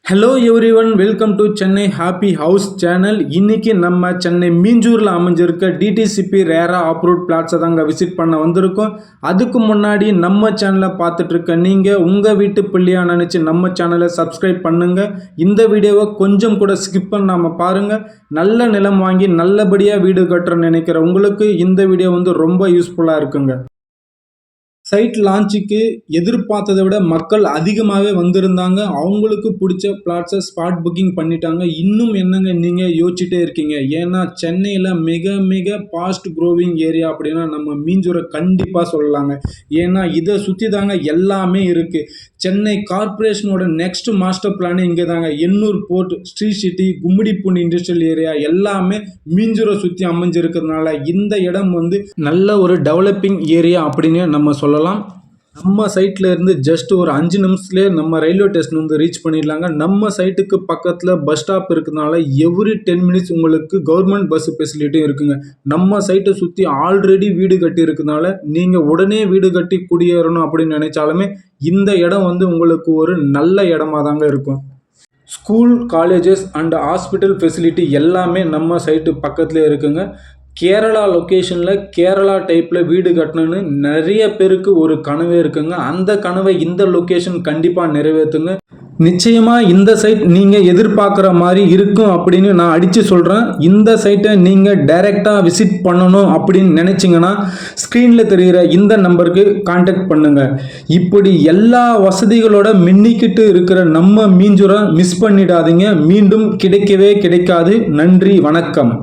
Hello everyone, welcome to Chennai happy house channel. இன்னைக்கு நம்ம Chennai மீஞ்சூரில் அமைஞ்சிருக்க DTCP ரேரா அப்ரூவ்ட் பிளாட்ஸை தாங்க விசிட் பண்ண வந்திருக்கோம். அதுக்கு முன்னாடி நம்ம சேனலை பார்த்துட்டு இருக்க நீங்கள் உங்கள் வீட்டு பிள்ளையாக நினச்சி நம்ம சேனலை சப்ஸ்கிரைப் பண்ணுங்கள். இந்த வீடியோவை கொஞ்சம் கூட ஸ்கிப் பண்ணாமல் பாருங்கள். நல்ல நிலம் வாங்கி நல்லபடியாக வீடு கட்டுறன்னு நினைக்கிற உங்களுக்கு இந்த வீடியோ ரொம்ப யூஸ்ஃபுல்லாக இருக்குங்க. சைட் லான்ச்சுக்கு எதிர்பார்த்ததை விட மக்கள் அதிகமாகவே வந்திருந்தாங்க. அவங்களுக்கு பிடிச்ச பிளாட்ஸை ஸ்பாட் புக்கிங் பண்ணிட்டாங்க. இன்னும் என்னங்க நீங்கள் யோசிச்சுட்டே இருக்கீங்க? ஏன்னா சென்னையில் மிக மிக ஃபாஸ்ட் க்ரோவிங் ஏரியா அப்படின்னா நம்ம மீஞ்சூரை கண்டிப்பாக சொல்லலாங்க. ஏன்னா இதை சுற்றி தாங்க எல்லாமே இருக்குது. சென்னை கார்பரேஷனோட நெக்ஸ்ட் மாஸ்டர் பிளானே இங்கே தாங்க. Ennore port, Sri City, Gummidipoondi industrial area எல்லாமே மீஞ்சூரை சுற்றி அமைஞ்சிருக்கிறதுனால இந்த இடம் நல்ல ஒரு டெவலப்பிங் ஏரியா அப்படின்னு நம்ம சொல்லலாம். நம்ம சைட்டில் இருந்து ஜஸ்ட் ஒரு 5 நிமிஷத்துலேயே நம்ம ரயில்வே ஸ்டேஷன் ரீச் பண்ணிடலாங்க. நம்ம சைட்டுக்கு பக்கத்தில் பஸ் ஸ்டாப் இருக்கிறதுனால எவ்ரி 10 மினிட்ஸ் உங்களுக்கு கவர்மெண்ட் பஸ் ஃபெசிலிட்டியும் இருக்குங்க. நம்ம சைட்டை சுற்றி ஆல்ரெடி வீடு கட்டி இருக்கிறதுனால நீங்கள் உடனே வீடு கட்டி குடியேறணும் அப்படின்னு நினைச்சாலுமே இந்த இடம் உங்களுக்கு ஒரு நல்ல இடமா தாங்க இருக்கும். School, colleges and hospital facility எல்லாமே நம்ம சைட்டு பக்கத்துலேயே இருக்குங்க. கேரளா லொக்கேஷனில் கேரளா டைப்பில் வீடு கட்டணுன்னு நிறைய பேருக்கு ஒரு கனவே இருக்குங்க. அந்த கனவை இந்த லொக்கேஷன் கண்டிப்பாக நிறைவேற்றுங்க. நிச்சயமாக இந்த சைட் நீங்கள் எதிர்பார்க்குற மாதிரி இருக்கும் அப்படின்னு நான் அடித்து சொல்கிறேன். இந்த சைட்டை நீங்கள் டைரெக்டாக விசிட் பண்ணணும் அப்படின்னு நினச்சிங்கன்னா ஸ்க்ரீனில் தெரிகிற இந்த நம்பருக்கு கான்டாக்ட் பண்ணுங்கள். இப்படி எல்லா வசதிகளோட மின்னிக்கிட்டு இருக்கிற நம்ம மீஞ்சூரை மிஸ் பண்ணிடாதீங்க. மீண்டும் கிடைக்கவே கிடைக்காது. நன்றி, வணக்கம்.